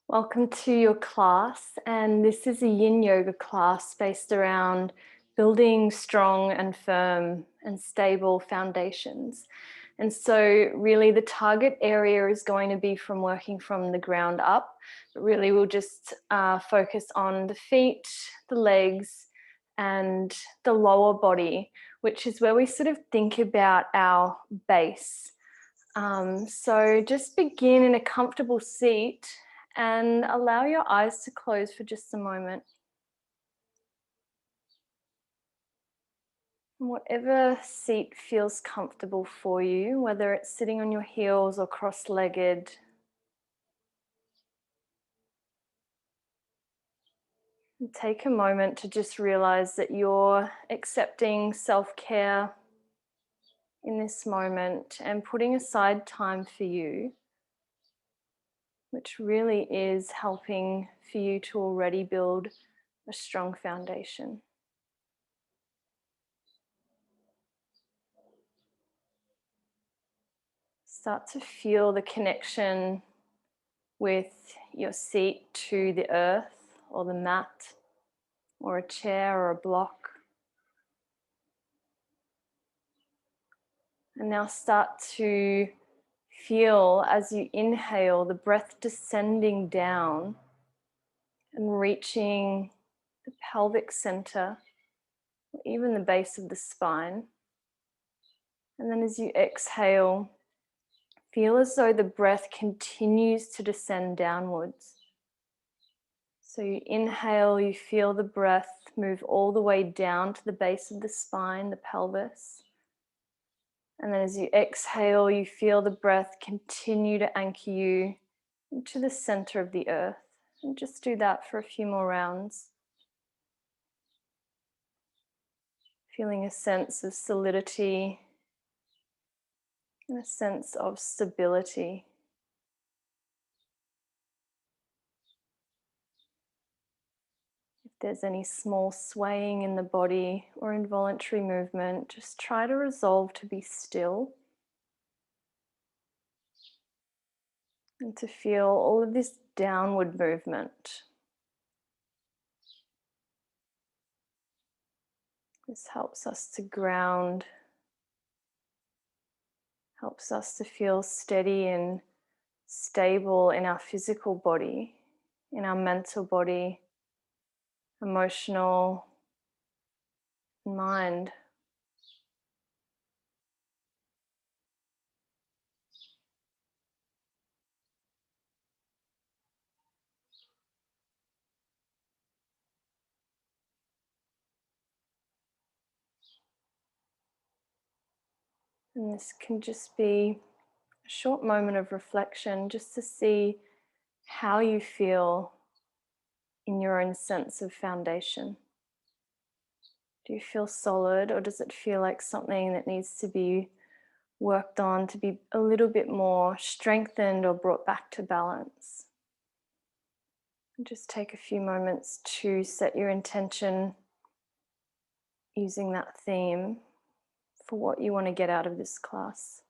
Welcome to your class, and this is a Yin Yoga class based around building strong and firm and stable foundations. And so really the target area is going to be from working from the ground up, but really we'll just focus on the feet, the legs, and the lower body, which is where we sort of think about our base. So just begin in a comfortable seat and allow your eyes to close for just a moment. Whatever seat feels comfortable for you, whether it's sitting on your heels or cross-legged. And take a moment to just realize that you're accepting self-care in this moment and putting aside time for you, which really is helping for you to already build a strong foundation. Start to feel the connection with your seat to the earth or the mat or a chair or a block. And now start to feel, as you inhale, the breath descending down and reaching the pelvic center, or even the base of the spine. And then as you exhale, feel as though the breath continues to descend downwards. So you inhale, you feel the breath move all the way down to the base of the spine, the pelvis. And then as you exhale, you feel the breath continue to anchor you into the center of the earth. And just do that for a few more rounds. Feeling a sense of solidity and a sense of stability. If there's any small swaying in the body or involuntary movement, just try to resolve to be still and to feel all of this downward movement. This helps us to ground, helps us to feel steady and stable in our physical body, in our mental body, emotional, mind. And this can just be a short moment of reflection just to see how you feel in your own sense of foundation. Do you feel solid, or does it feel like something that needs to be worked on to be a little bit more strengthened or brought back to balance? And just take a few moments to set your intention using that theme for what you want to get out of this class.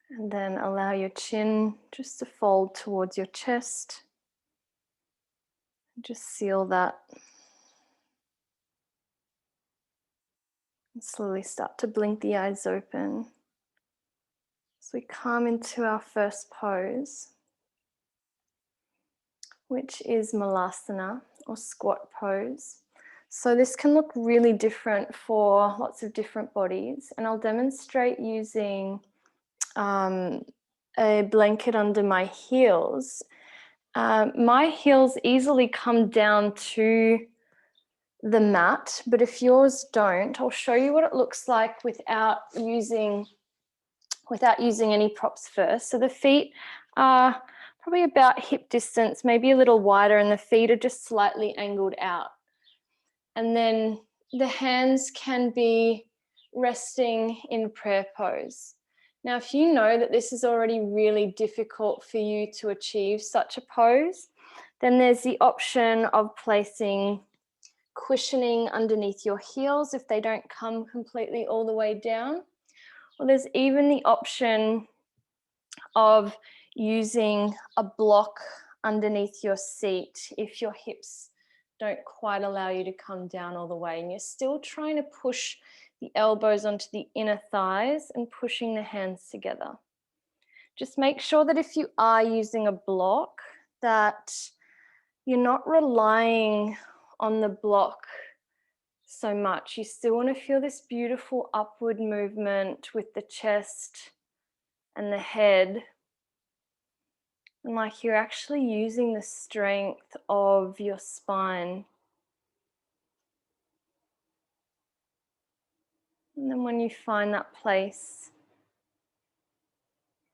And then allow your chin just to fold towards your chest. Just seal that. And slowly start to blink the eyes open as we come into our first pose, which is Malasana, or squat pose. So this can look really different for lots of different bodies, and I'll demonstrate using a blanket under my heels. My heels easily come down to the mat, but if yours don't, I'll show you what it looks like without using any props first. So the feet are probably about hip distance, maybe a little wider, and the feet are just slightly angled out. And then the hands can be resting in prayer pose. Now, if you know that this is already really difficult for you to achieve such a pose, then there's the option of placing cushioning underneath your heels if they don't come completely all the way down. Or there's even the option of using a block underneath your seat if your hips don't quite allow you to come down all the way and you're still trying to push the elbows onto the inner thighs and pushing the hands together. Just make sure that if you are using a block, that you're not relying on the block so much. You still want to feel this beautiful upward movement with the chest and the head. And like you're actually using the strength of your spine. And then when you find that place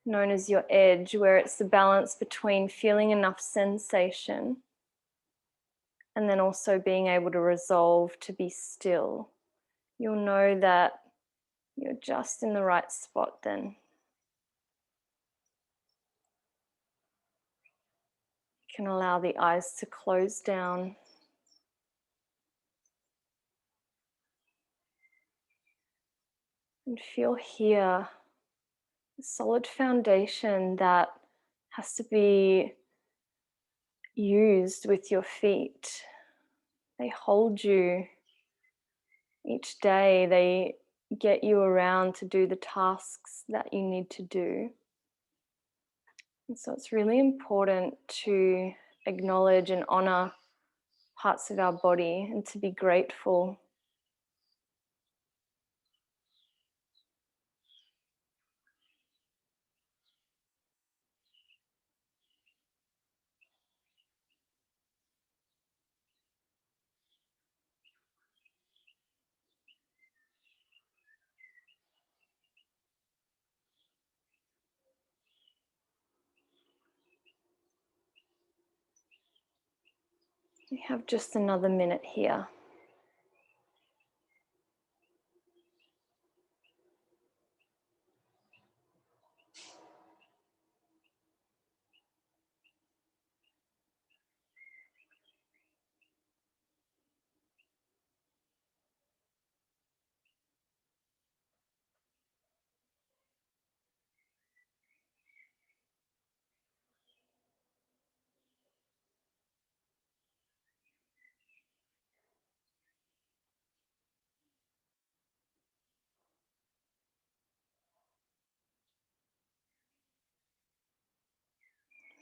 known as your edge, where it's the balance between feeling enough sensation and then also being able to resolve to be still, you'll know that you're just in the right spot then. You can allow the eyes to close down. And feel here the solid foundation that has to be used with your feet. They hold you each day. They get you around to do the tasks that you need to do. And so it's really important to acknowledge and honor parts of our body and to be grateful. We have just another minute here.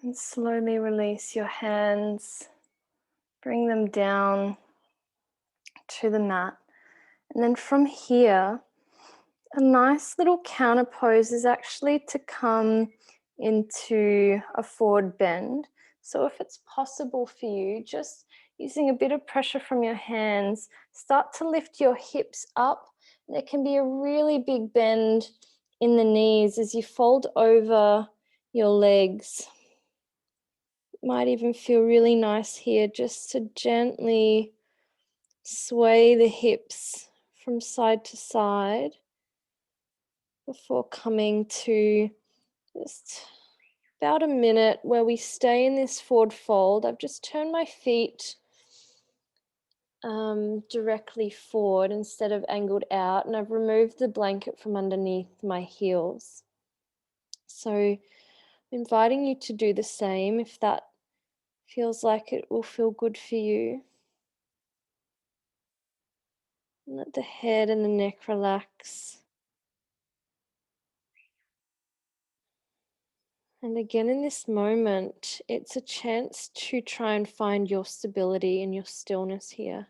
And slowly release your hands. Bring them down to the mat. And then from here, a nice little counter pose is actually to come into a forward bend. So if it's possible for you, just using a bit of pressure from your hands, start to lift your hips up. There can be a really big bend in the knees as you fold over your legs. It might even feel really nice here just to gently sway the hips from side to side before coming to just about a minute where we stay in this forward fold. I've just turned my feet directly forward instead of angled out, and I've removed the blanket from underneath my heels. So I'm inviting you to do the same if that feels like it will feel good for you. Let the head and the neck relax. And again, in this moment, it's a chance to try and find your stability and your stillness here.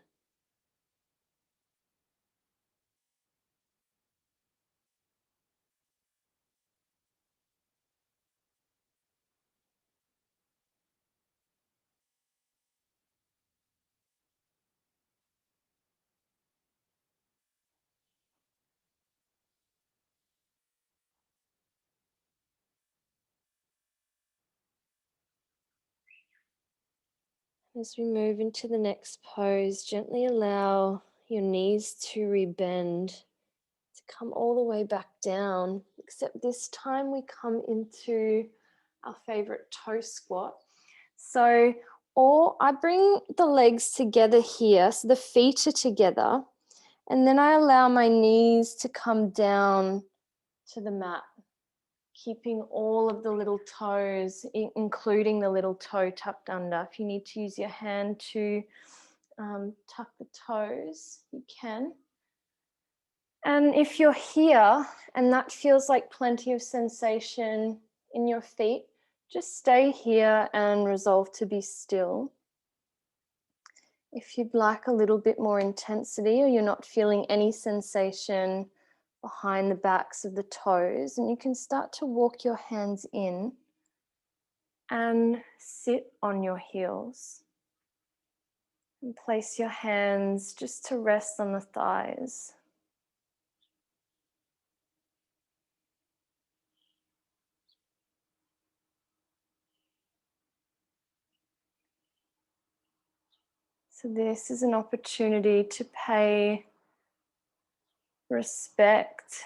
As we move into the next pose, gently allow your knees to rebend, to come all the way back down, except this time we come into our favorite toe squat. So Or I bring the legs together here, so the feet are together, and then I allow my knees to come down to the mat, keeping all of the little toes, including the little toe tucked under. If you need to use your hand to tuck the toes, you can. And if you're here and that feels like plenty of sensation in your feet, just stay here and resolve to be still. If you'd like a little bit more intensity or you're not feeling any sensation behind the backs of the toes, and you can start to walk your hands in and sit on your heels. And place your hands just to rest on the thighs. So this is an opportunity to pay respect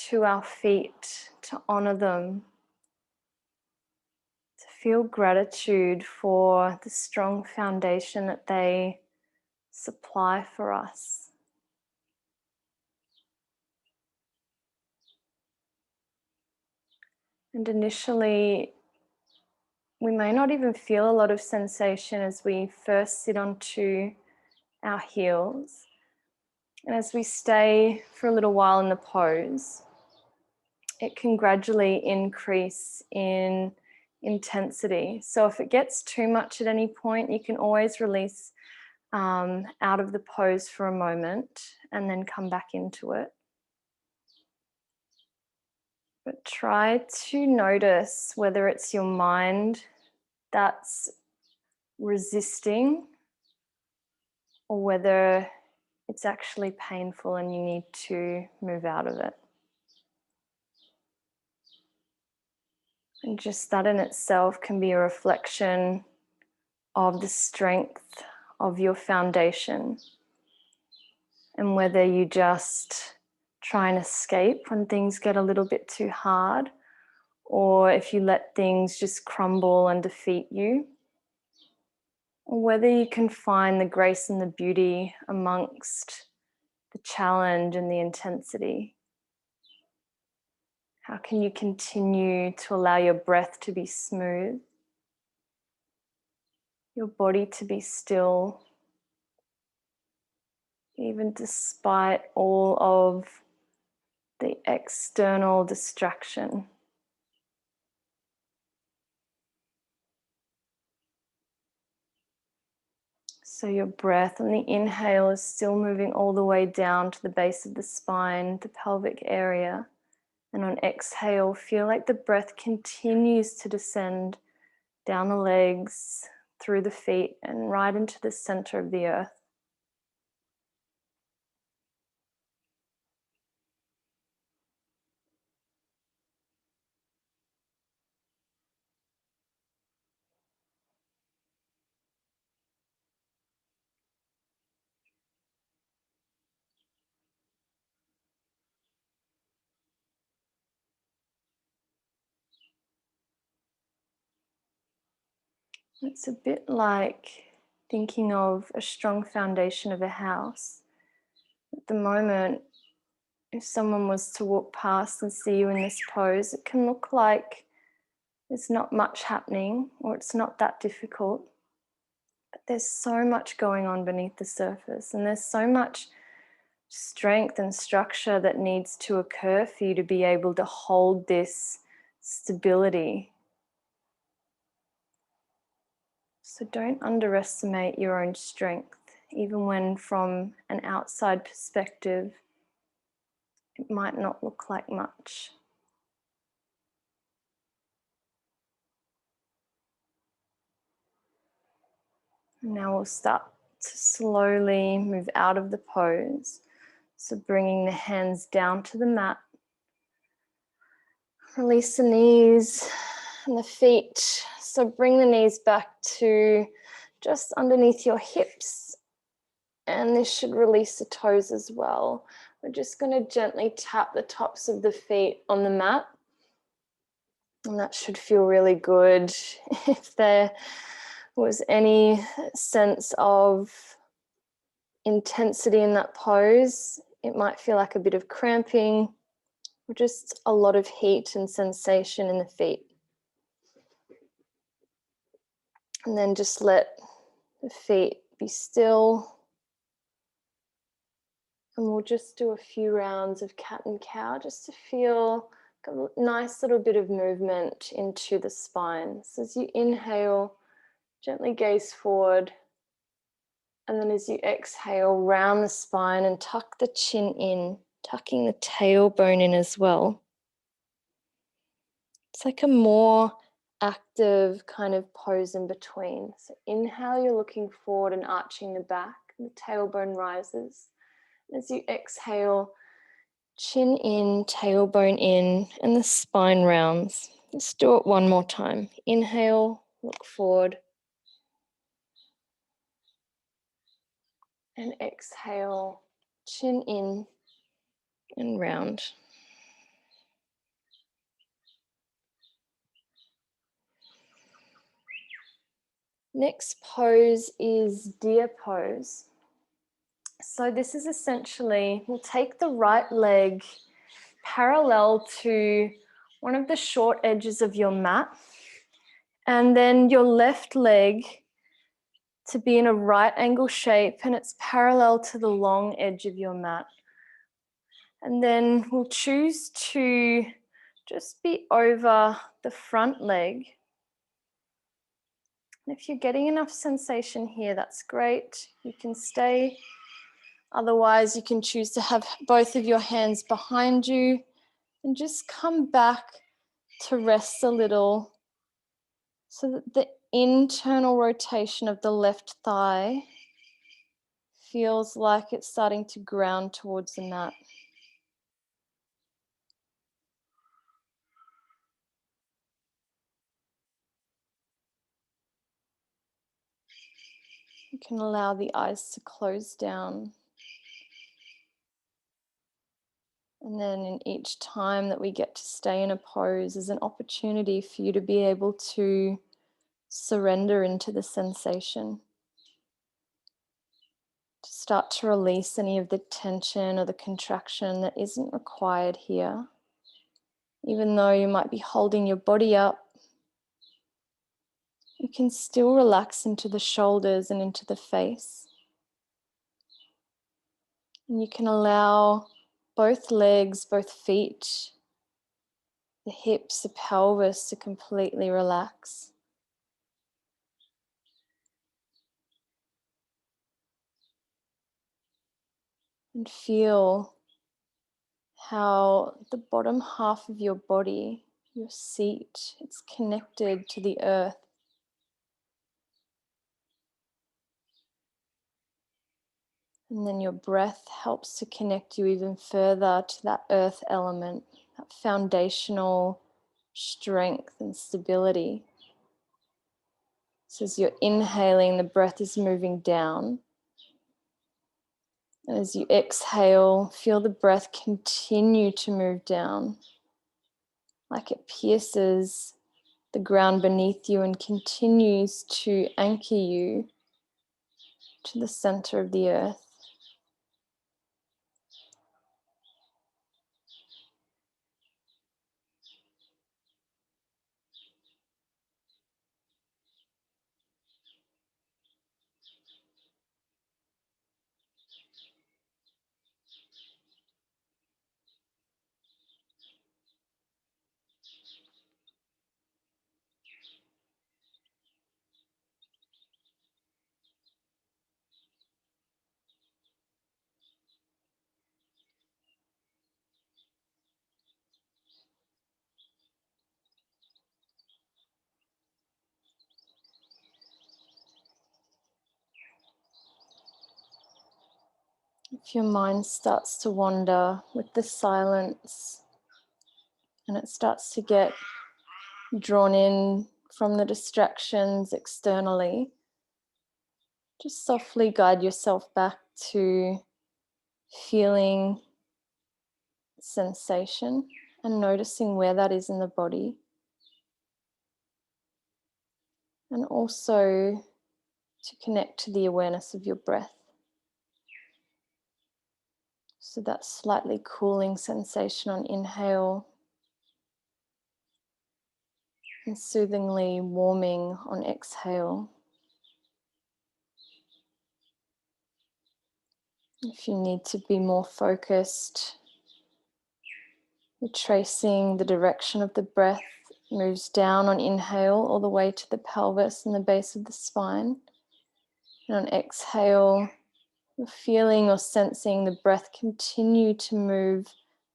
to our feet, to honor them, to feel gratitude for the strong foundation that they supply for us. And initially, we may not even feel a lot of sensation as we first sit onto our heels. And as we stay for a little while in the pose, it can gradually increase in intensity. So if it gets too much at any point, you can always release out of the pose for a moment and then come back into it. But try to notice whether it's your mind that's resisting or whether it's actually painful and you need to move out of it. And just that in itself can be a reflection of the strength of your foundation, and whether you just try and escape when things get a little bit too hard, or if you let things just crumble and defeat you, or whether you can find the grace and the beauty amongst the challenge and the intensity. How can you continue to allow your breath to be smooth, your body to be still, even despite all of the external distraction? So your breath on the inhale is still moving all the way down to the base of the spine, the pelvic area. And on exhale, feel like the breath continues to descend down the legs, through the feet, and right into the center of the earth. It's a bit like thinking of a strong foundation of a house. At the moment, if someone was to walk past and see you in this pose, it can look like there's not much happening or it's not that difficult. But there's so much going on beneath the surface, and there's so much strength and structure that needs to occur for you to be able to hold this stability. So don't underestimate your own strength, even when from an outside perspective, it might not look like much. Now we'll start to slowly move out of the pose. So bringing the hands down to the mat. Release the knees and the feet. So bring the knees back to just underneath your hips. And this should release the toes as well. We're just going to gently tap the tops of the feet on the mat. And that should feel really good. If they're was any sense of intensity in that pose, it might feel like a bit of cramping or just a lot of heat and sensation in the feet. And then just let the feet be still. And we'll just do a few rounds of cat and cow just to feel a nice little bit of movement into the spine. So as you inhale, gently gaze forward. And then as you exhale, round the spine and tuck the chin in, tucking the tailbone in as well. It's like a more active kind of pose in between. So inhale, you're looking forward and arching the back, and the tailbone rises. As you exhale, chin in, tailbone in, and the spine rounds. Let's do it one more time. Inhale, look forward. And exhale, chin in and round. Next pose is deer pose. So this is essentially, we'll take the right leg parallel to one of the short edges of your mat, and then your left leg to be in a right angle shape, and it's parallel to the long edge of your mat. And then we'll choose to just be over the front leg. And if you're getting enough sensation here, that's great. You can stay. Otherwise, you can choose to have both of your hands behind you and just come back to rest a little so that the internal rotation of the left thigh feels like it's starting to ground towards the mat. You can allow the eyes to close down. And then in each time that we get to stay in a pose is an opportunity for you to be able to surrender into the sensation. To start to release any of the tension or the contraction that isn't required here. Even though you might be holding your body up, you can still relax into the shoulders and into the face. And you can allow both legs, both feet, the hips, the pelvis to completely relax. And feel how the bottom half of your body, your seat, it's connected to the earth. And then your breath helps to connect you even further to that earth element, that foundational strength and stability. So as you're inhaling, the breath is moving down. And as you exhale, feel the breath continue to move down, like it pierces the ground beneath you and continues to anchor you to the center of the earth. If your mind starts to wander with the silence and it starts to get drawn in from the distractions externally, just softly guide yourself back to feeling sensation and noticing where that is in the body. And also to connect to the awareness of your breath. So that slightly cooling sensation on inhale and soothingly warming on exhale. If you need to be more focused, you're tracing the direction of the breath, moves down on inhale all the way to the pelvis and the base of the spine. And on exhale, you're feeling or sensing the breath continue to move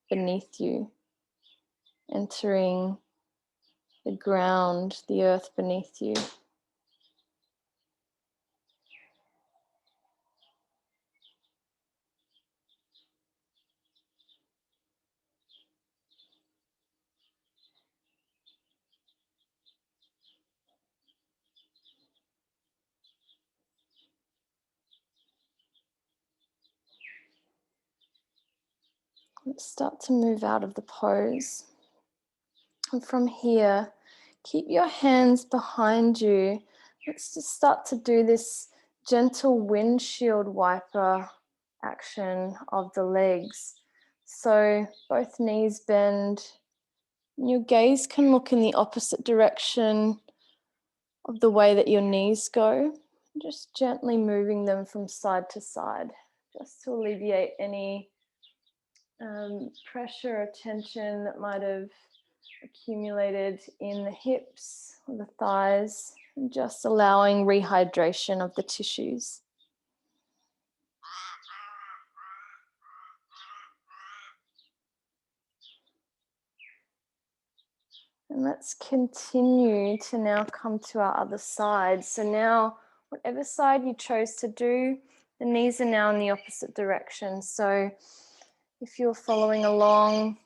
beneath you, entering the ground, the earth beneath you. Let's start to move out of the pose. And from here, keep your hands behind you. Let's just start to do this gentle windshield wiper action of the legs. So both knees bend. And your gaze can look in the opposite direction of the way that your knees go. Just gently moving them from side to side, just to alleviate any pressure or tension that might have accumulated in the hips or the thighs, and just allowing rehydration of the tissues. And let's continue to now come to our other side. So now, whatever side you chose to do, the knees are now in the opposite direction. So if you're following along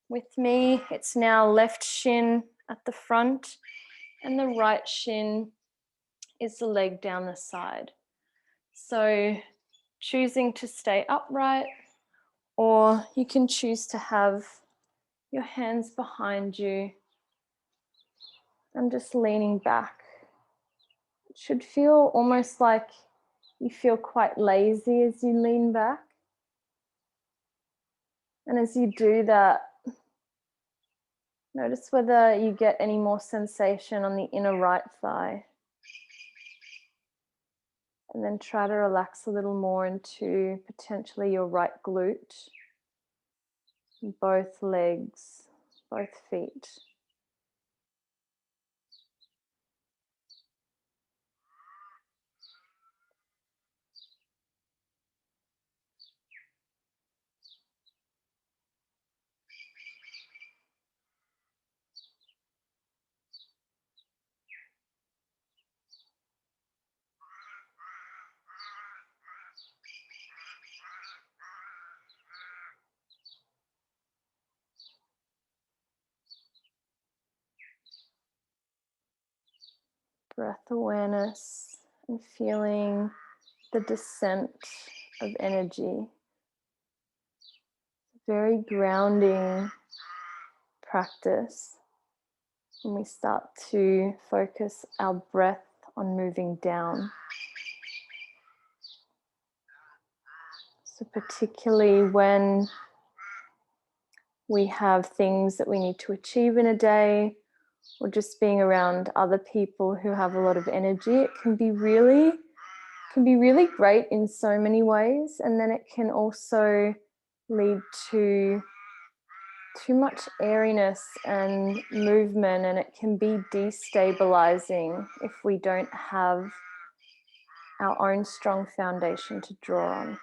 with me, it's now left shin at the front and the right shin is the leg down the side. So choosing to stay upright, or you can choose to have your hands behind you and just leaning back. It should feel almost like you feel quite lazy as you lean back. And as you do that, notice whether you get any more sensation on the inner right thigh. And then try to relax a little more into potentially your right glute, both legs, both feet. Breath awareness and feeling the descent of energy. Very grounding practice when we start to focus our breath on moving down. So particularly when we have things that we need to achieve in a day, or just being around other people who have a lot of energy, it can be really great in so many ways. And then it can also lead to too much airiness and movement, and it can be destabilizing if we don't have our own strong foundation to draw on.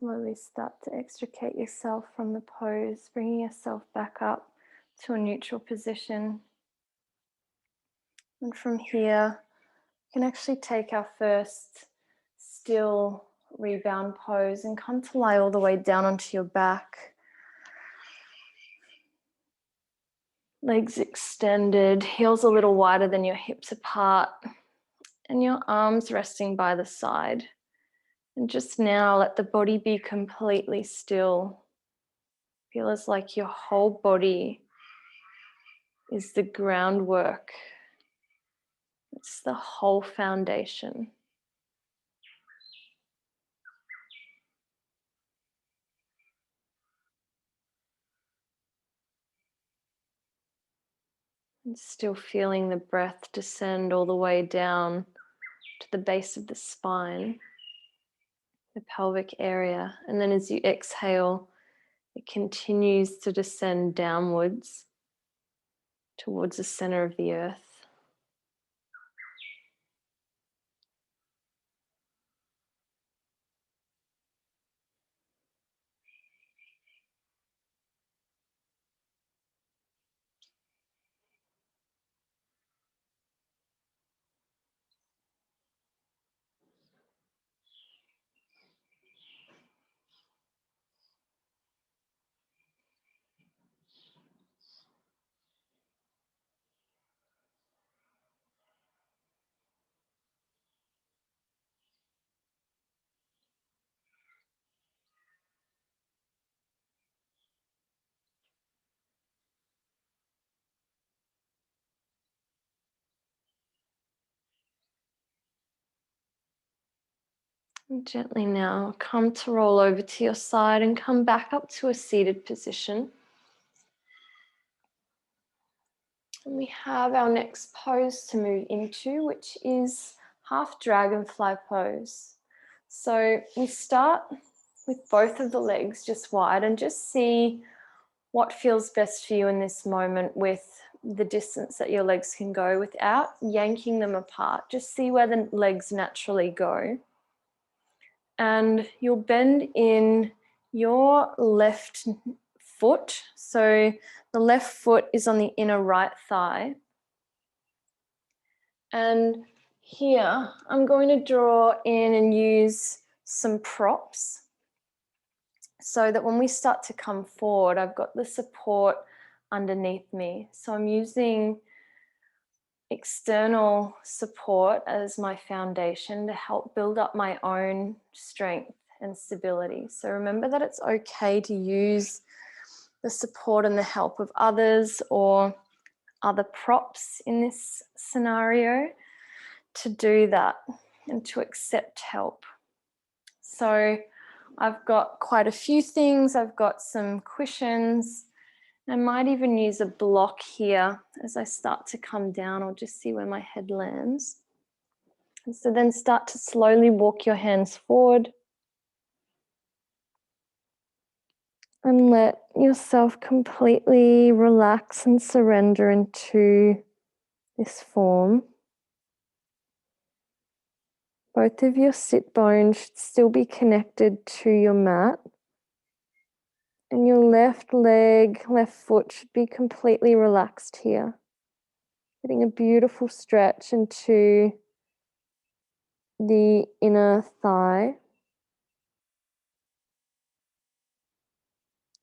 Slowly start to extricate yourself from the pose, bringing yourself back up to a neutral position. And from here, we can actually take our first still rebound pose and come to lie all the way down onto your back. Legs extended, heels a little wider than your hips apart, and your arms resting by the side. And just now, let the body be completely still. Feel as like your whole body is the groundwork. It's the whole foundation. And still feeling the breath descend all the way down to the base of the spine, the pelvic area. And then as you exhale, it continues to descend downwards towards the center of the earth. And gently now come to roll over to your side and come back up to a seated position. And we have our next pose to move into, which is half dragonfly pose. So we start with both of the legs just wide and just see what feels best for you in this moment with the distance that your legs can go without yanking them apart. Just see where the legs naturally go. And you'll bend in your left foot. So the left foot is on the inner right thigh. And here I'm going to draw in and use some props so that when we start to come forward, I've got the support underneath me. So I'm using external support as my foundation to help build up my own strength and stability. So remember that it's okay to use the support and the help of others or other props in this scenario to do that and to accept help. So I've got quite a few things. I've got some cushions. I might even use a block here as I start to come down. I'll just see where my head lands. And so then start to slowly walk your hands forward and let yourself completely relax and surrender into this form. Both of your sit bones should still be connected to your mat. And your left leg, left foot should be completely relaxed here. Getting a beautiful stretch into the inner thigh.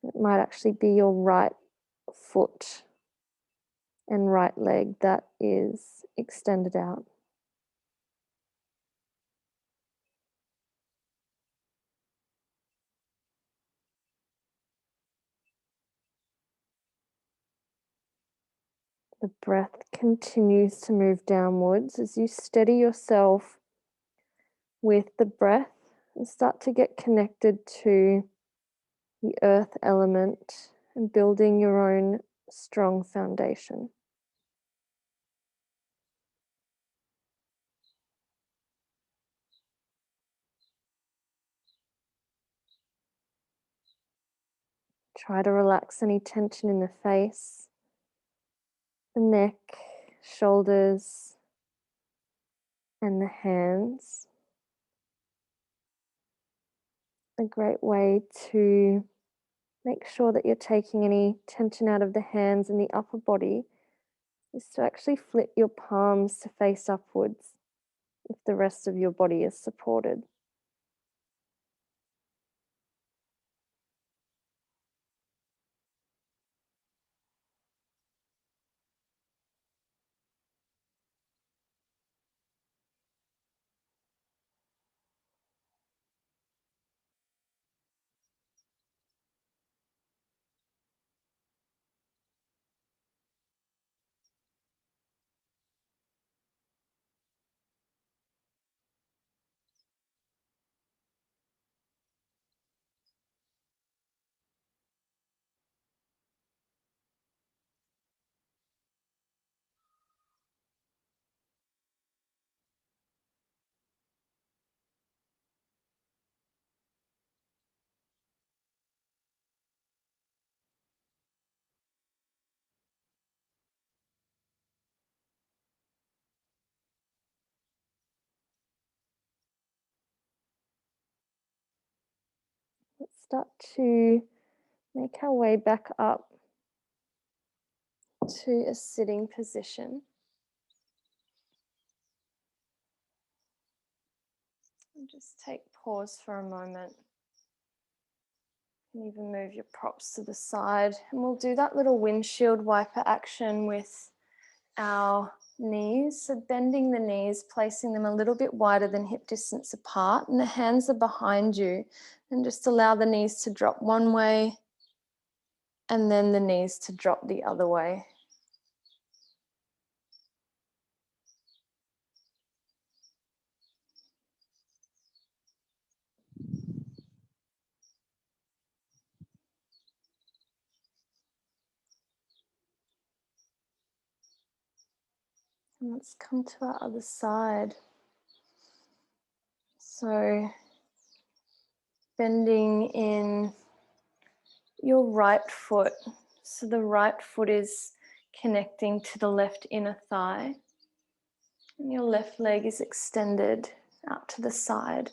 It might actually be your right foot and right leg that is extended out. The breath continues to move downwards as you steady yourself with the breath and start to get connected to the earth element and building your own strong foundation. Try to relax any tension in the face, the neck, shoulders, and the hands. a great way to make sure that you're taking any tension out of the hands and the upper body is to actually flip your palms to face upwards if the rest of your body is supported. Let's start to make our way back up to a sitting position. And just take pause for a moment. You can even move your props to the side. And we'll do that little windshield wiper action with our knees. So bending the knees, placing them a little bit wider than hip distance apart, and the hands are behind you. And just allow the knees to drop one way and then the knees to drop the other way. And let's come to our other side. So bending in your right foot. So the right foot is connecting to the left inner thigh. And your left leg is extended out to the side.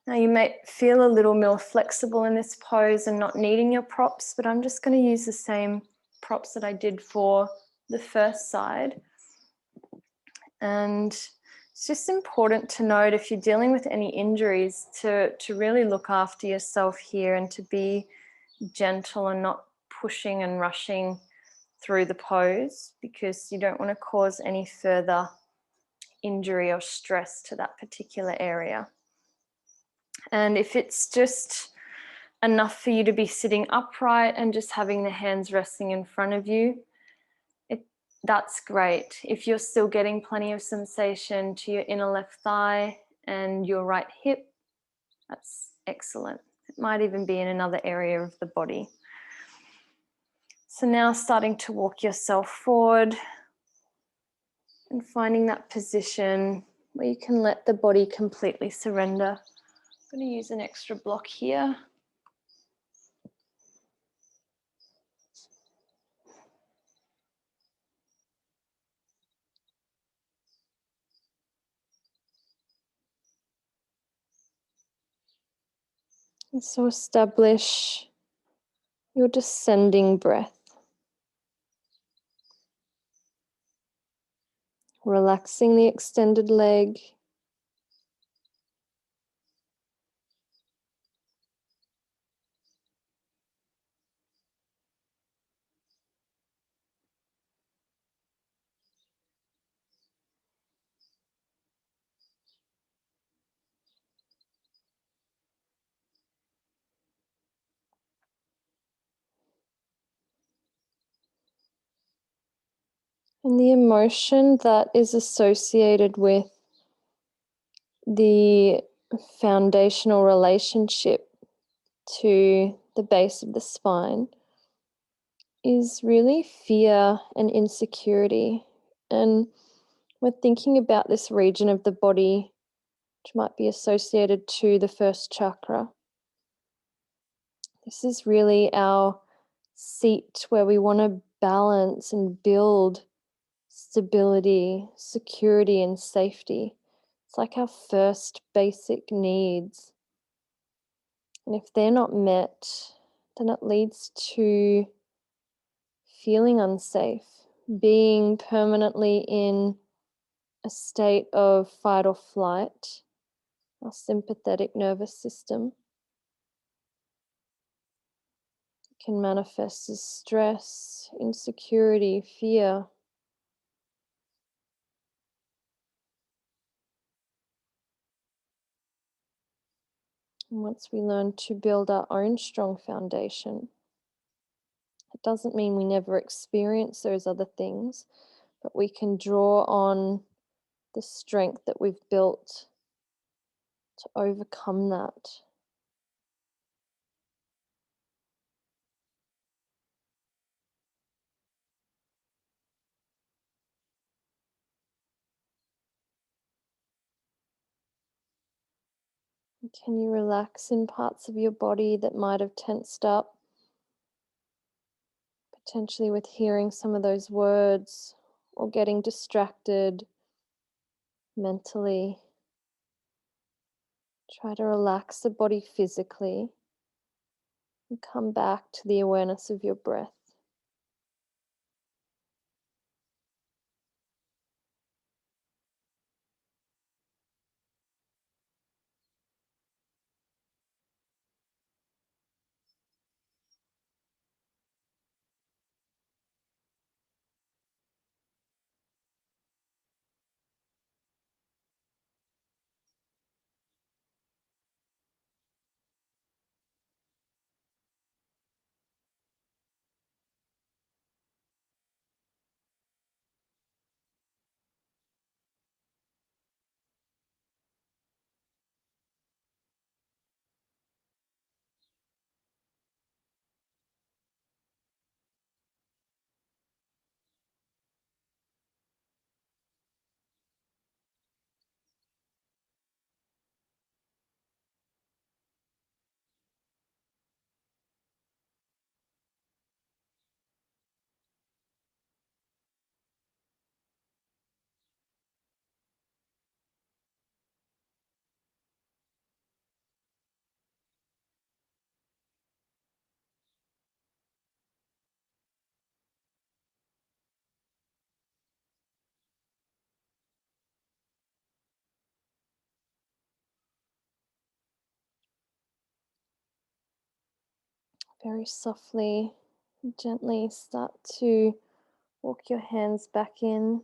Now you may feel a little more flexible in this pose and not needing your props, but I'm just going to use the same props that I did for the first side. And it's just important to note, if you're dealing with any injuries, to really look after yourself here and to be gentle and not pushing and rushing through the pose, because you don't want to cause any further injury or stress to that particular area. And if it's just enough for you to be sitting upright and just having the hands resting in front of you, that's great. If you're still getting plenty of sensation to your inner left thigh and your right hip, that's excellent. It might even be in another area of the body. So now starting to walk yourself forward and finding that position where you can let the body completely surrender. I'm going to use an extra block here. And so establish your descending breath. Relaxing the extended leg. And the emotion that is associated with the foundational relationship to the base of the spine is really fear and insecurity. And we're thinking about this region of the body which might be associated to the first chakra. This is really our seat where we want to balance and build stability, security, and safety. It's like our first basic needs. And if they're not met, then it leads to feeling unsafe, being permanently in a state of fight or flight, our sympathetic nervous system. It can manifest as stress, insecurity, fear. And once we learn to build our own strong foundation, it doesn't mean we never experience those other things, but we can draw on the strength that we've built to overcome that. And can you relax in parts of your body that might have tensed up? Potentially with hearing some of those words or getting distracted mentally. Try to relax the body physically and come back to the awareness of your breath. Very softly, gently start to walk your hands back in.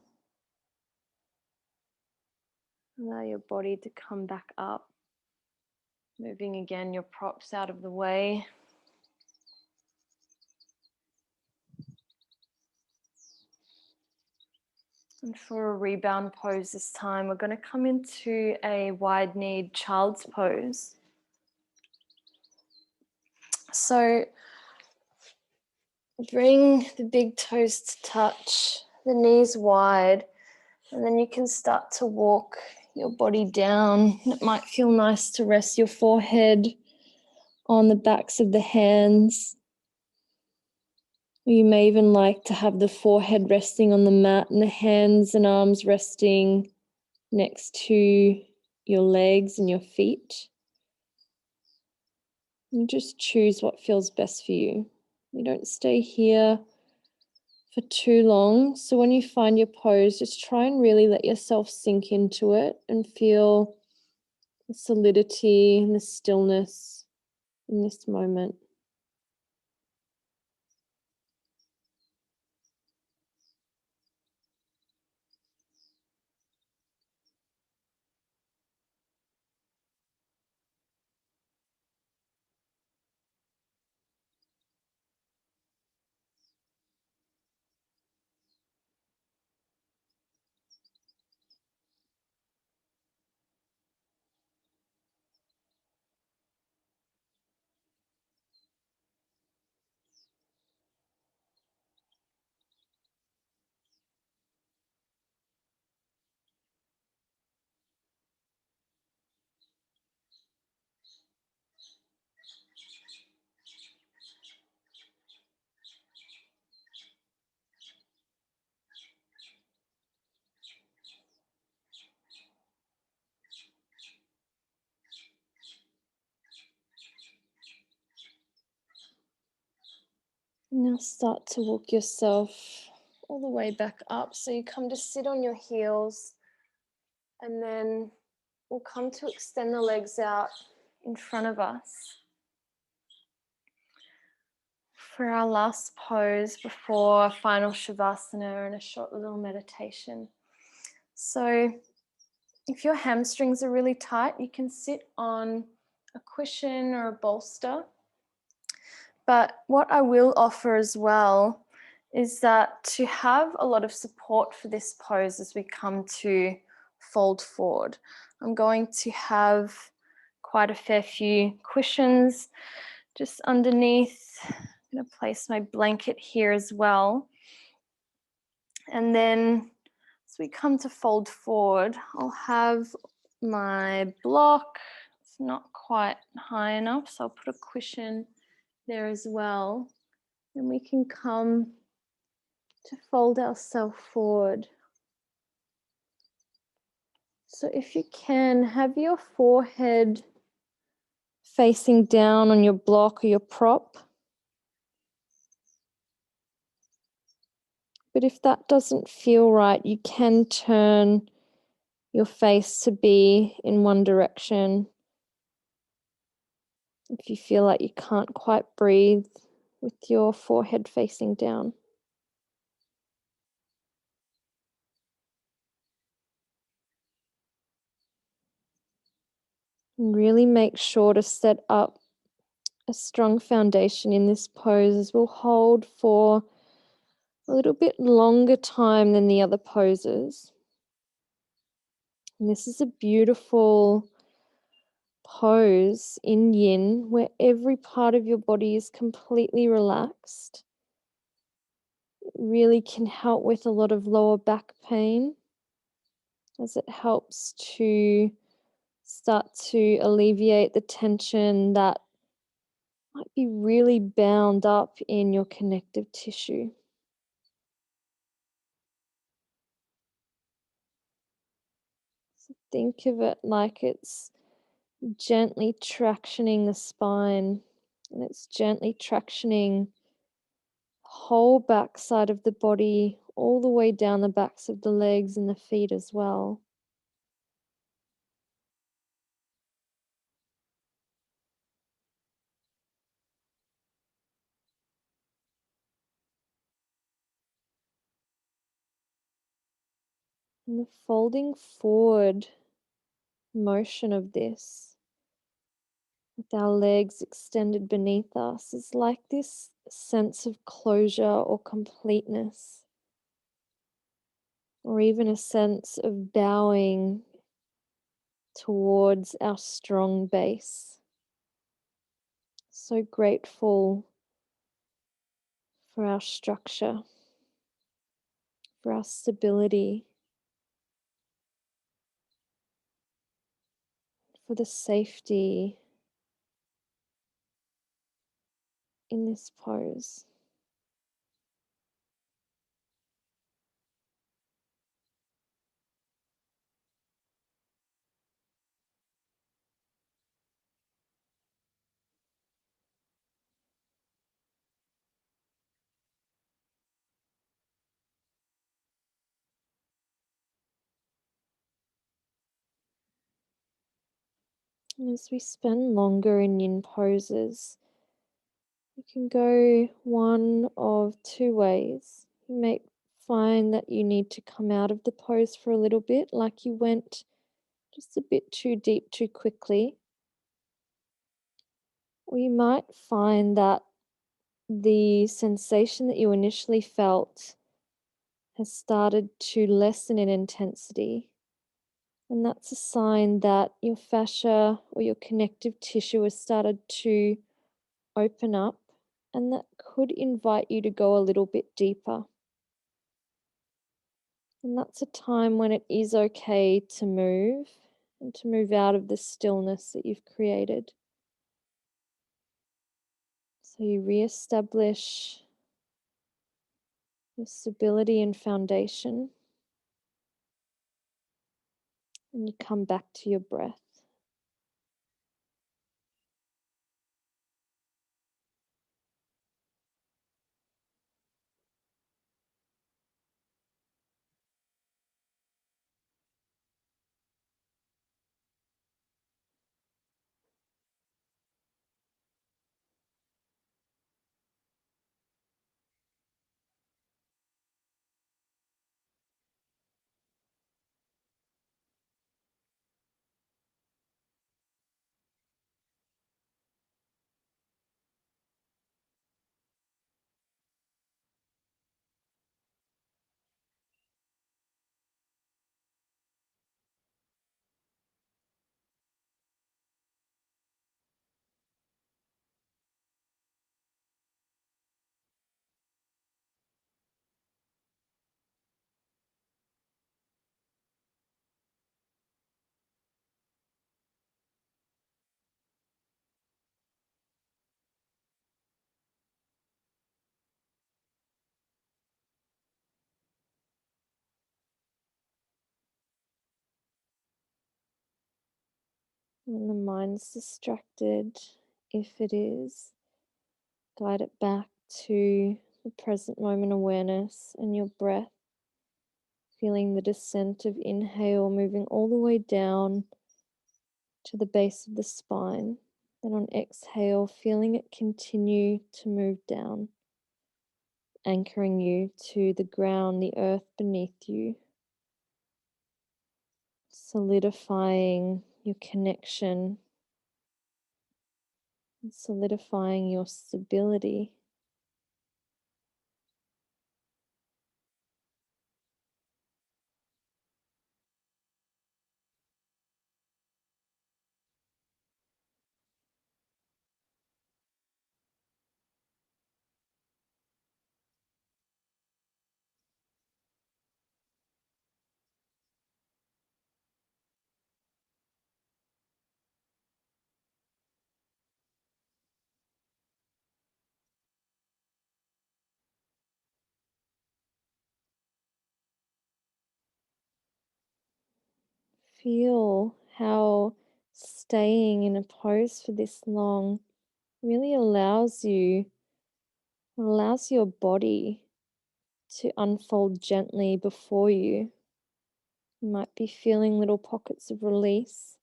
Allow your body to come back up. Moving again your props out of the way. And for a rebound pose this time, we're going to come into a wide-kneed child's pose. So bring the big toes to touch, the knees wide, and then you can start to walk your body down. It might feel nice to rest your forehead on the backs of the hands. You may even like to have the forehead resting on the mat and the hands and arms resting next to your legs and your feet. You just choose what feels best for you. You don't stay here for too long. So when you find your pose, just try and really let yourself sink into it and feel the solidity and the stillness in this moment. Now start to walk yourself all the way back up. So you come to sit on your heels, and then we'll come to extend the legs out in front of us for our last pose before final shavasana and a short little meditation. So if your hamstrings are really tight, you can sit on a cushion or a bolster. But what I will offer as well is that to have a lot of support for this pose as we come to fold forward. I'm going to have quite a fair few cushions just underneath. I'm going to place my blanket here as well. And then as we come to fold forward, I'll have my block. It's not quite high enough, so I'll put a cushion there as well. And we can come to fold ourselves forward. So if you can, have your forehead facing down on your block or your prop. But if that doesn't feel right, you can turn your face to be in one direction. If you feel like you can't quite breathe with your forehead facing down. And really make sure to set up a strong foundation in this pose as we'll hold for a little bit longer time than the other poses. And this is a beautiful pose in Yin where every part of your body is completely relaxed. It really can help with a lot of lower back pain as it helps to start to alleviate the tension that might be really bound up in your connective tissue. So think of it like it's gently tractioning the spine, and it's gently tractioning the whole back side of the body, all the way down the backs of the legs and the feet as well. And the folding forward motion of this, with our legs extended beneath us, is like this sense of closure or completeness, or even a sense of bowing towards our strong base. So grateful for our structure, for our stability, for the safety in this pose. And as we spend longer in Yin poses, you can go one of two ways. You may find that you need to come out of the pose for a little bit, like you went just a bit too deep too quickly. Or you might find that the sensation that you initially felt has started to lessen in intensity. And that's a sign that your fascia or your connective tissue has started to open up, and that could invite you to go a little bit deeper. And that's a time when it is okay to move and to move out of the stillness that you've created. So you re-establish your stability and foundation, and you come back to your breath. When the mind's distracted, if it is, guide it back to the present moment awareness and your breath, feeling the descent of inhale moving all the way down to the base of the spine. Then on exhale, feeling it continue to move down, anchoring you to the ground, the earth beneath you, solidifying your connection, and solidifying your stability. Feel how staying in a pose for this long really allows your body to unfold gently before you. You might be feeling little pockets of release,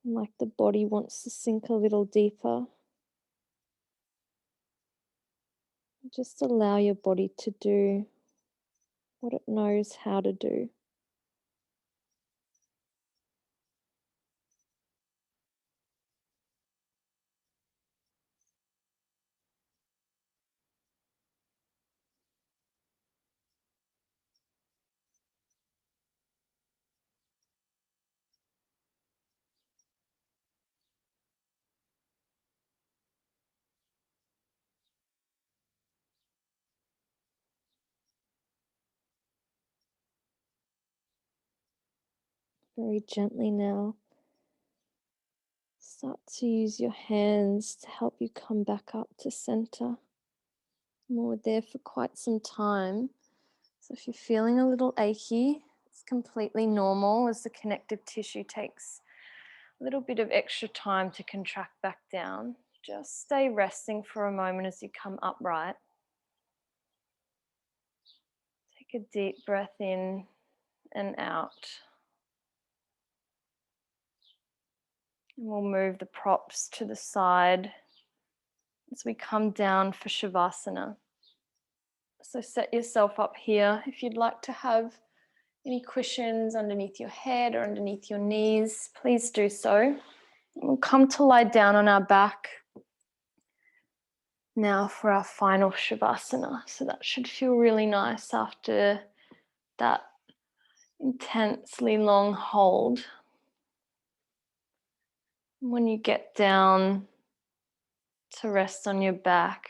like the body wants to sink a little deeper. Just allow your body to do what it knows how to do. Very gently now. Start to use your hands to help you come back up to center. We're there for quite some time. So if you're feeling a little achy, it's completely normal as the connective tissue takes a little bit of extra time to contract back down. Just stay resting for a moment as you come upright. Take a deep breath in and out. And we'll move the props to the side as we come down for Shavasana. So set yourself up here. If you'd like to have any cushions underneath your head or underneath your knees, please do so. We'll come to lie down on our back now for our final Shavasana. So that should feel really nice after that intensely long hold. When you get down to rest on your back,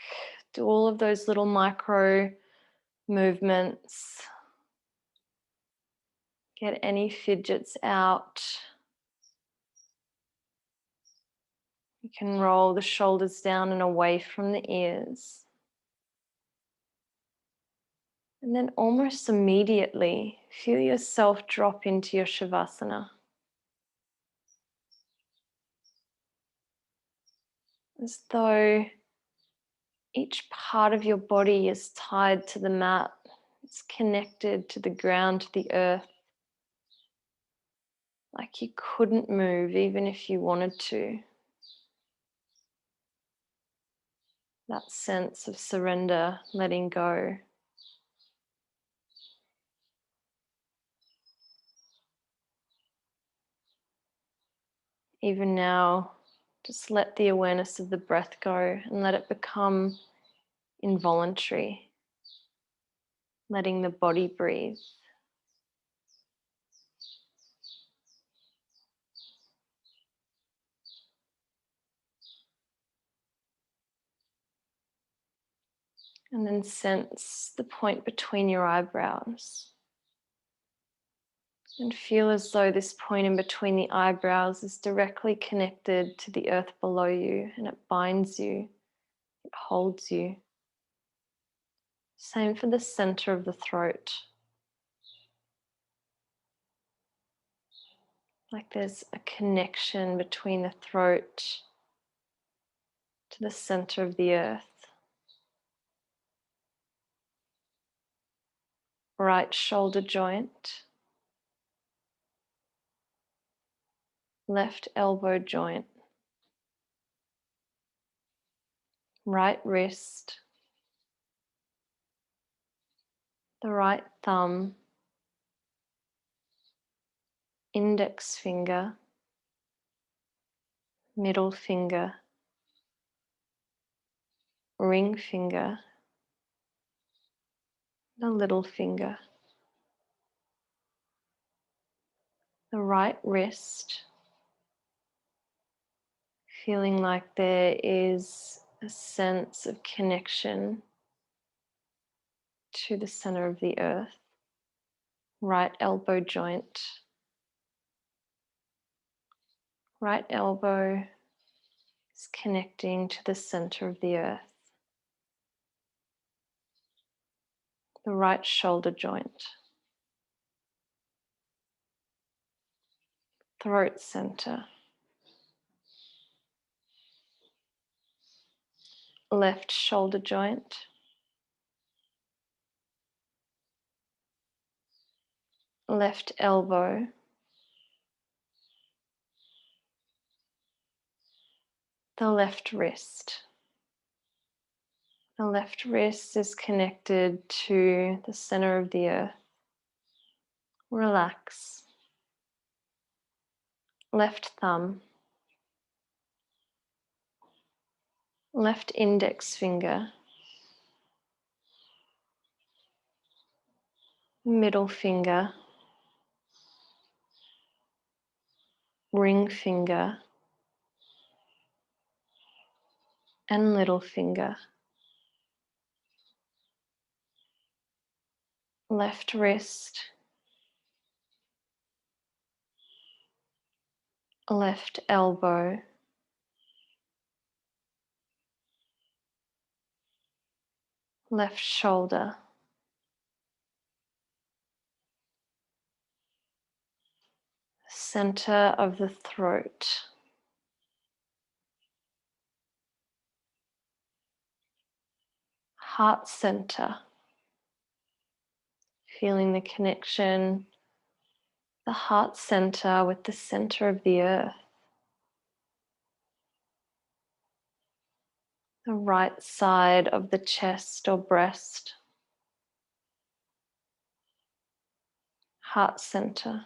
do all of those little micro movements. Get any fidgets out. You can roll the shoulders down and away from the ears. And then almost immediately, feel yourself drop into your Shavasana. As though each part of your body is tied to the mat. It's connected to the ground, to the earth. Like you couldn't move even if you wanted to. That sense of surrender, letting go. Even now, just let the awareness of the breath go and let it become involuntary, letting the body breathe. And then sense the point between your eyebrows. And feel as though this point in between the eyebrows is directly connected to the earth below you, and it binds you, it holds you. Same for the center of the throat. like there's a connection between the throat to the center of the earth. Right shoulder joint, left elbow joint, right wrist, the right thumb, index finger, middle finger, ring finger, the little finger, the right wrist, feeling like there is a sense of connection to the center of the earth. Right elbow joint, right elbow is connecting to the center of the earth. The right shoulder joint, throat center, left shoulder joint, left elbow, the left wrist. The left wrist is connected to the center of the earth. Relax. Left thumb, left index finger, middle finger, ring finger, and little finger. Left wrist, left elbow, left shoulder, center of the throat, heart center, feeling the connection, the heart center with the center of the earth. The right side of the chest or breast, heart center.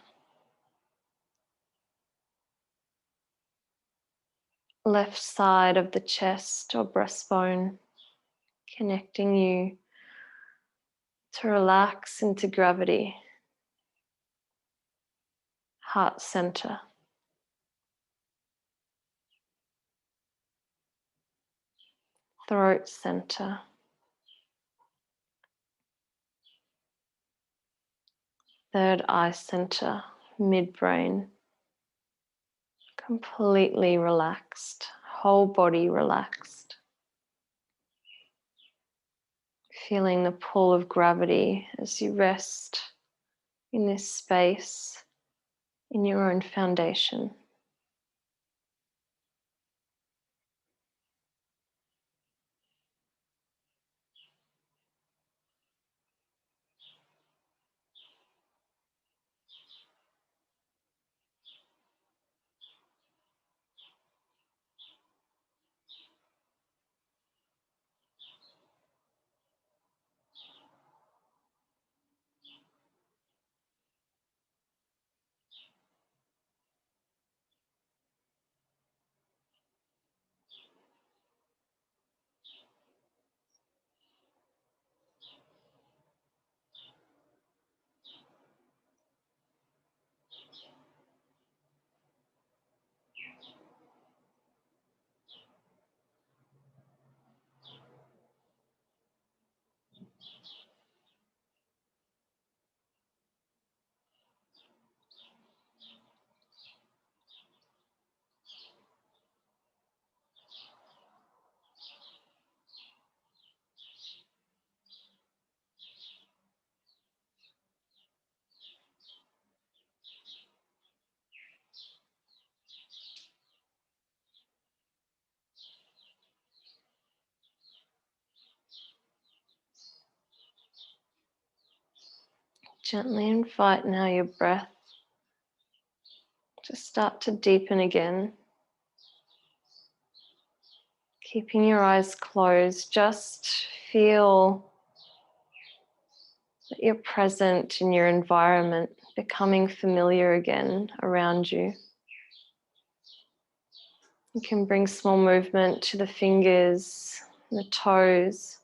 Left side of the chest or breastbone, connecting you to relax into gravity. Heart center. Throat center. Third eye center, midbrain. Completely relaxed, whole body relaxed. Feeling the pull of gravity as you rest in this space, in your own foundation. Gently invite now your breath to start to deepen again. Keeping your eyes closed, just feel that you're present in your environment, becoming familiar again around you. You can bring small movement to the fingers, the toes,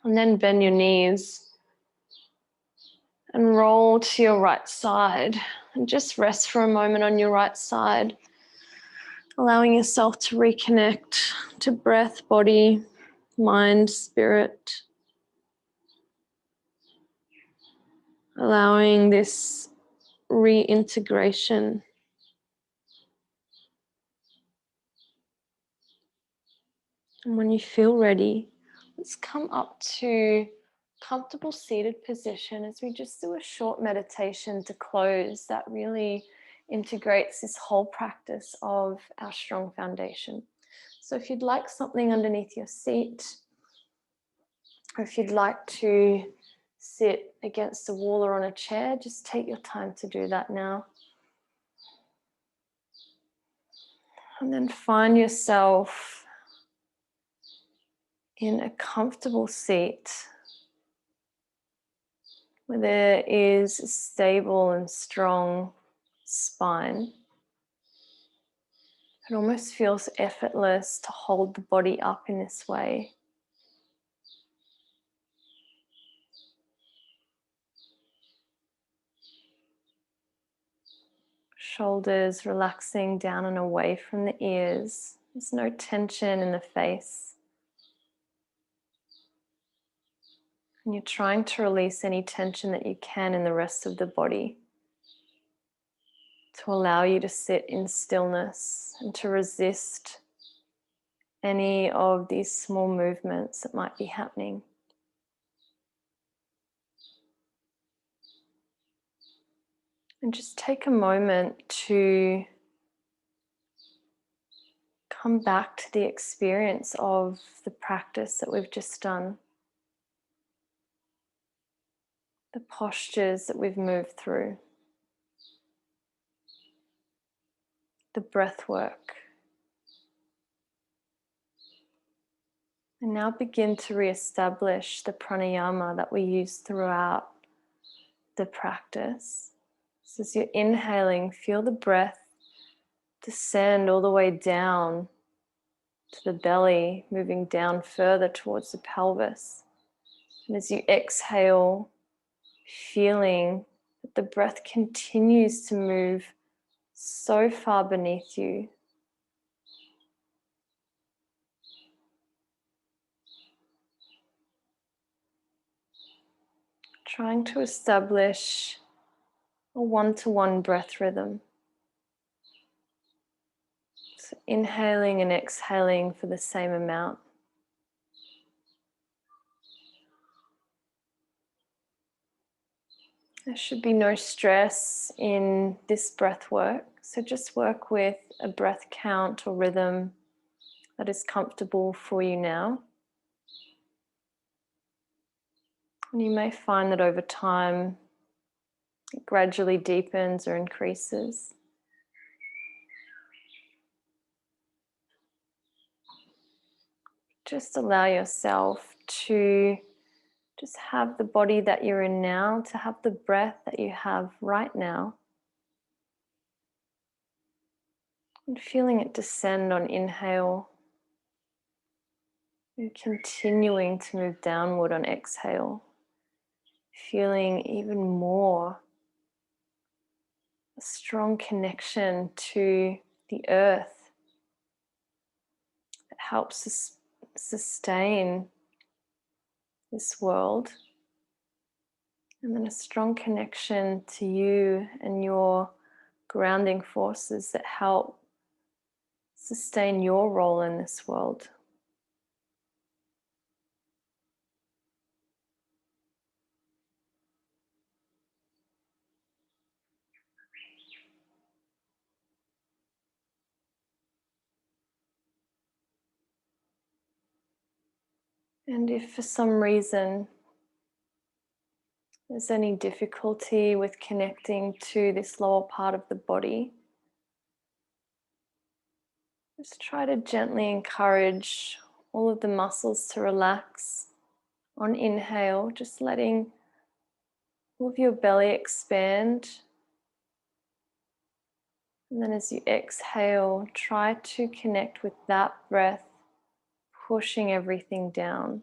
and then bend your knees and roll to your right side. And just rest for a moment on your right side, allowing yourself to reconnect to breath, body, mind, spirit. Allowing this reintegration. And when you feel ready, let's come up to comfortable seated position as we just do a short meditation to close that really integrates this whole practice of our strong foundation. So if you'd like something underneath your seat, or if you'd like to sit against a wall or on a chair, just take your time to do that now. And then find yourself in a comfortable seat where there is a stable and strong spine. It almost feels effortless to hold the body up in this way. Shoulders relaxing down and away from the ears. There's no tension in the face. And you're trying to release any tension that you can in the rest of the body to allow you to sit in stillness and to resist any of these small movements that might be happening. And just take a moment to come back to the experience of the practice that we've just done, the postures that we've moved through, the breath work. And now begin to re-establish the pranayama that we use throughout the practice. So as you're inhaling, feel the breath descend all the way down to the belly, moving down further towards the pelvis. And as you exhale, feeling that the breath continues to move so far beneath you. Trying to establish a one-to-one breath rhythm. So inhaling and exhaling for the same amount. There should be no stress in this breath work. So just work with a breath count or rhythm that is comfortable for you now. And you may find that over time it gradually deepens or increases. Just allow yourself to just have the body that you're in now, to have the breath that you have right now. And feeling it descend on inhale. And continuing to move downward on exhale. Feeling even more a strong connection to the earth that helps us sustain this world. And then a strong connection to you and your grounding forces that help sustain your role in this world. And if for some reason there's any difficulty with connecting to this lower part of the body, just try to gently encourage all of the muscles to relax. On inhale, just letting all of your belly expand. And then as you exhale, try to connect with that breath, pushing everything down.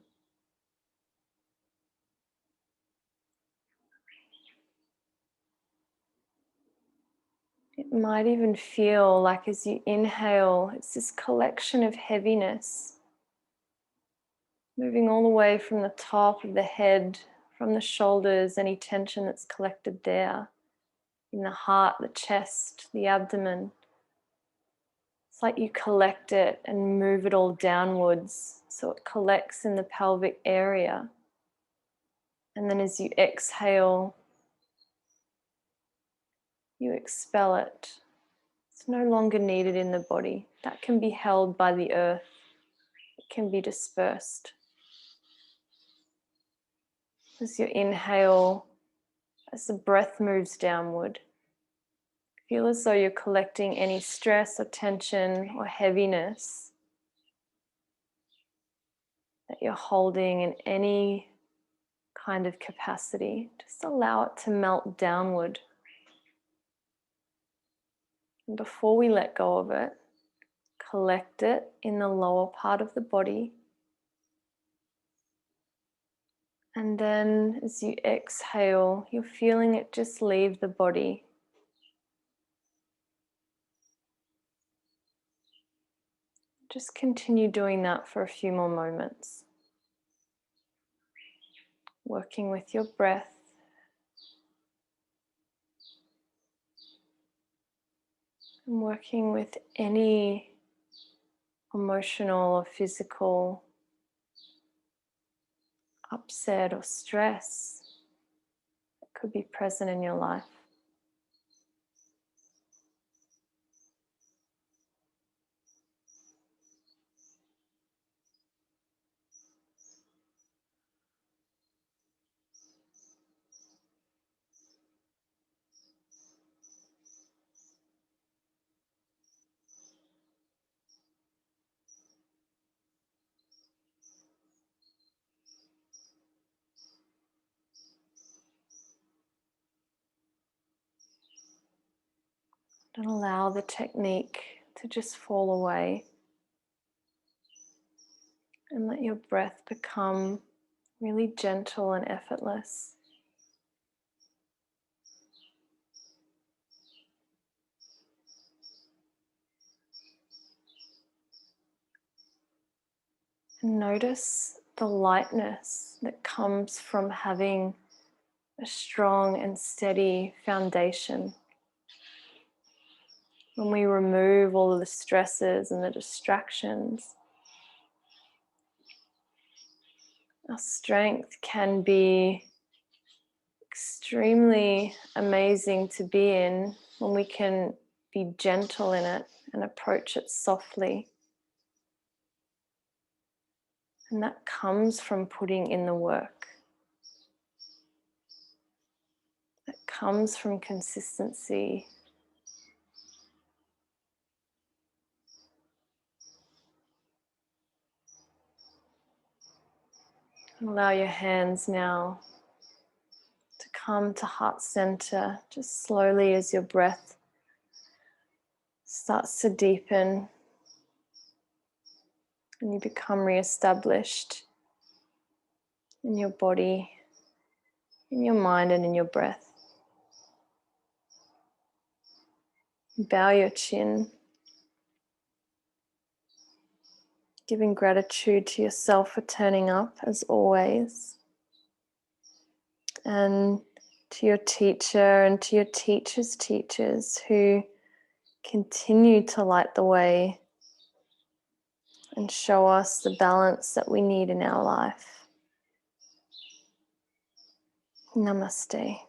It might even feel like as you inhale, it's this collection of heaviness, moving all the way from the top of the head, from the shoulders, any tension that's collected there, in the heart, the chest, the abdomen. It's like you collect it and move it all downwards so it collects in the pelvic area. And then as you exhale, you expel it. It's no longer needed in the body. That can be held by the earth. It can be dispersed. As you inhale, as the breath moves downward, feel as though you're collecting any stress or tension or heaviness that you're holding in any kind of capacity. Just allow it to melt downward. And before we let go of it, collect it in the lower part of the body. And then as you exhale, you're feeling it just leave the body. Just continue doing that for a few more moments. Working with your breath. And working with any emotional or physical upset or stress that could be present in your life. Don't allow the technique to just fall away. And let your breath become really gentle and effortless. And notice the lightness that comes from having a strong and steady foundation. When we remove all of the stresses and the distractions, our strength can be extremely amazing to be in when we can be gentle in it and approach it softly. And that comes from putting in the work. That comes from consistency. Allow your hands now to come to heart center, just slowly as your breath starts to deepen and you become re-established in your body, in your mind, and in your breath. Bow your chin, giving gratitude to yourself for turning up as always, and to your teacher and to your teacher's teachers who continue to light the way and show us the balance that we need in our life. Namaste.